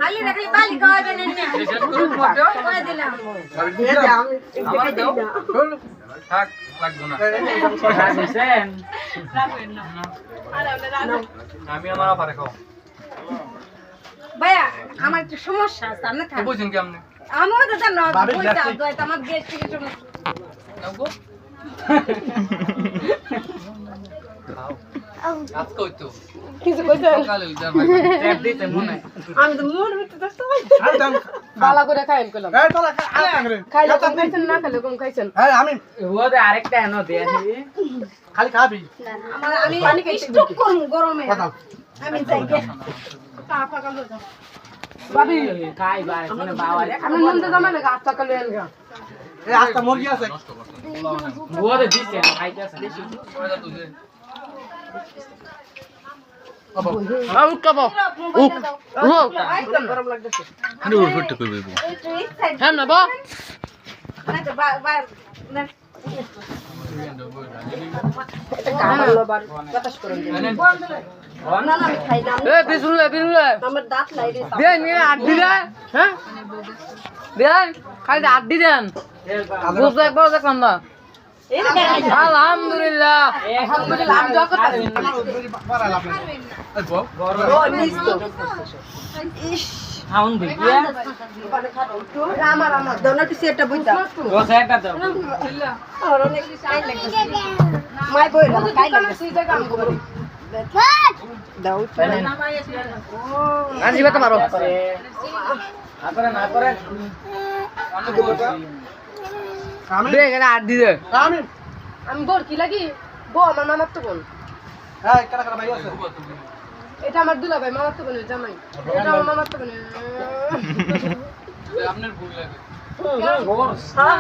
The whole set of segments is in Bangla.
আলি রাখলে বালি খাওয়া দেন না করে দিলাম আমার দাও থাক লাগবে না রাখছেন রাখবেন না আমি আমার পারে খাও ভাইয়া আমার একটু সমস্যা আছে আপনি খান বুঝেন কি আপনি আমার তো জানো পয়সা দয় আমার গ্যাস থেকে সমস্যা নাও গো আজ কই তো কিছু কইছো কালে যা ভাই ট্যাপ দিতে মনে আমি তো মন হইতে দস্ত ভাই বালা করে খাইন কইলাম এই তোরা খাইলে কম খাইছেন না খাইলে কম খাইছেন হ্যাঁ আমি ওদে আরেকটা এনো দে খালি খাবি আমার আমি পানি খাই স্টক করব গরমে আমি যাই গে কাকা কালো দাও বাবি খাই ভাই মানে বাওয়ারে আমি মন তো জানা না গাছ টাকা লইল গা এই আজটা মুরগি আছে ওদে দিছে খাইতেছে বেশি করে দাও তুই Out kabo. Gorong lagdase. Ano ur futte koi bebo. Ham na ba? Na to ba na. Eta kamar lo bar batas koron din. Na na mi khai dam. Eh bisunle. Amar daat lai re. Be ni addi da. Ha? Bean khai da addi den. Bozda ekbar দেখলাম না। আলহামদুলিল্লাহ আলহামদুলিল্লাহ আমি দোয়া করতেছি খাউন দিয়া আমার দোনোটি সেটটা বুঝতা রোজ একটা দাও আর অনেক টাইম লাগছে মাই বই না কাই লাগছে এই জায়গা আমি করি দাও আজি বাতা মারো না করে আমি দেখ এটা আট দিদে আমি বল কি লাগি বো আমার মামার তো বোন এই কারা ভাই আছে এটা আমার দুলা ভাই মামার তো বোন জামাই এটা আমার মামার তো বোন আপনার ভুল লাগে হ্যাঁ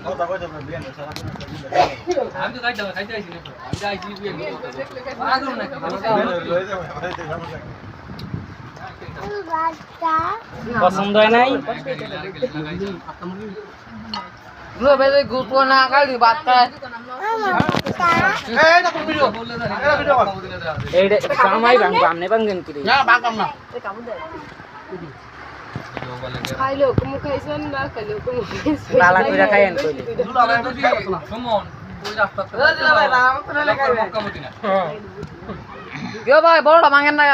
কথা কই যাবে বিয়ান সারা আমি তো খাইতে আইছি না আমি আইছি বিয়ান আগো না পছন্দ হয় নাই লো ভাই গুপো না খালি ভাত খায় এই না ভিডিও এই কামাই বামনে বাঙ্গেন কি না বাঙ্গাম না এই কাম দে খাইলো কমু খাইছেন না খাইলো কমু খাইছেন বালা কইরা খাইেন কইলি দুলা ভাই বুঝি না সুমন ওই রাস্তা দুলা ভাই রাম তো না খাইবে কমতি না কেও ভাই বড়টা ভাঙেন না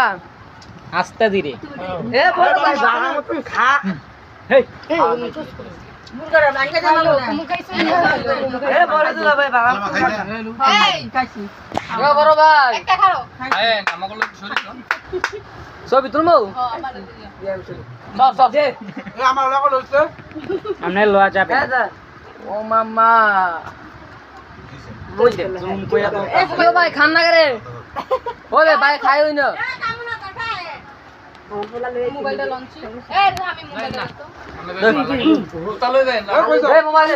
আস্তে ধীরে এ বড় ভাই বাঙা মত খা হেই মুরগারা ভাঙে জানালো কমু খাইছেন এ বড় দুলা ভাই বাবা এই খাইছি এ বড় ভাই একটা খাও এই আমাগুলো শরীর ছবি তুলমু আমার সব দে এ আমার লাগলো হইছে আমনে লয়া যাবে ও মামা ওই দে জুম কইরা তো এ ভাই খান না করে ওরে ভাই খাই হই না মোবাইলটা লঞ্চ এ আমি মোবাইলটা তো তালে দেন এ মোবাইল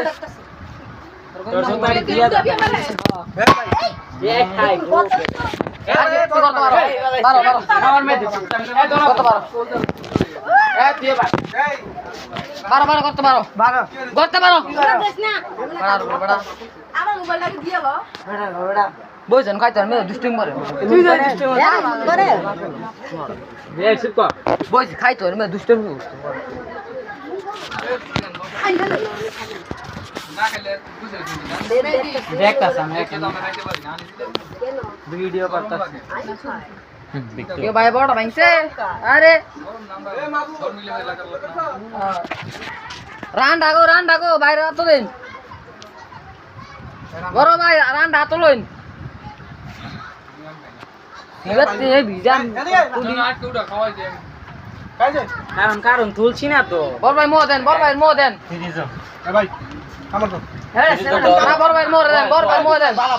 তোর সবাই দিয়া দে এ ভাই এ খাই গো এ কত বারো আমার মে দে এ দোনো কত বারো এ দিয়ে ভাই এই 12 করতে পারো 12 করতে পারো দেখ না বড়া আমার মোবাইলটা দিয়ে দাও বড়া বইজন খাইতে আমি দুষ্টিং মারে তুই যা দুষ্টিং করে বে শিব বই খাইতো আমি দুষ্টিং না খেলে বুঝে দেখতা সামনে কেন খাইতে পারি না ভিডিও করতেছি কে ভাই বড় ভাইছে আরে রান ডাগো বাইরে তো দিন বড় ভাই রান ডাতো লইন এবারে এই বিজান তুলি আট কোটা খাওয়াই দে কাজে কারণ তুলছি না তো বড় ভাই মো দেন দিদিছো এ ভাই আমার তো হ্যাঁ বড় ভাই মো দেন বালা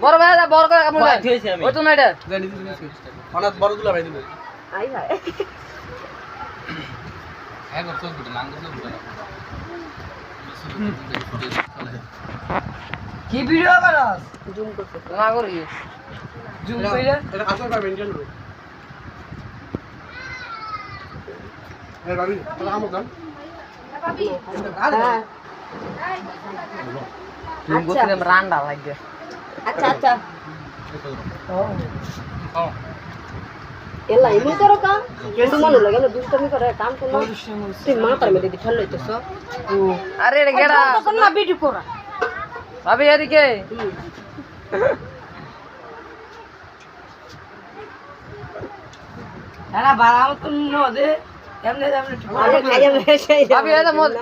বড় ভাই বড় করে কামড় দেন ওই তো না এটা জানি দিছি অনেক বড় দুলা ভাই দিবে আই ভাই হ্যাঁ করছস বিটা নাম করছস বিটা কি কি ভিডিও করছ জুম করতে না করি জুম কইরা এটা আসল ভাই মেইনটেইন করো এ ভাবি তোরা আমো গান ভাবি হ্যাঁ জুম করতে রান্ডা লাগে আচ্ছা আচ্ছা ও এলা ইমু করো কাম কিন্তু মনে লাগে না দুষ্টমি করে কাম তো না তুই মাথার মধ্যে দি ঠেল লইতেছ আরে রে গেড়া তো না ভিডিও করা ভাবি এদিকে এরা বাড়াও তো নদে এমনে এমনে আরে খাইয়া মেশে ভাবি এটা মদ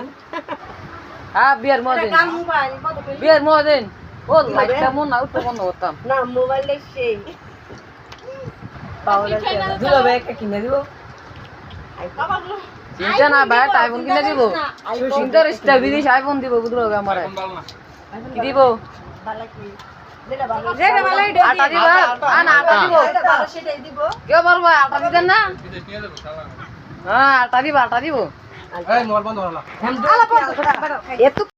হ্যাঁ বিয়ার মদিন কাম মোবাইল কত কই বিয়ার মদিন ও লাইটটা মন না উঠতে বন্ধ করতাম না মোবাইল দেখছি পাওয়ার দুলা ভাই একটা কিনে দিব চিন্তা না ভাই আইফোন কিনে দিব সুন্দর স্টেবিলিশ আইফোন দিব বুঝলো আমারে কি দিব ভালো কি দিলা ভালো যেটা ভালো আটা দিব না আটা দিব ভালো সেটাই দিব কেউ বলবো আটা দিবেন না হ্যাঁ আটা দিব এই মোবাইল বন্ধ হলো আলা পড় এত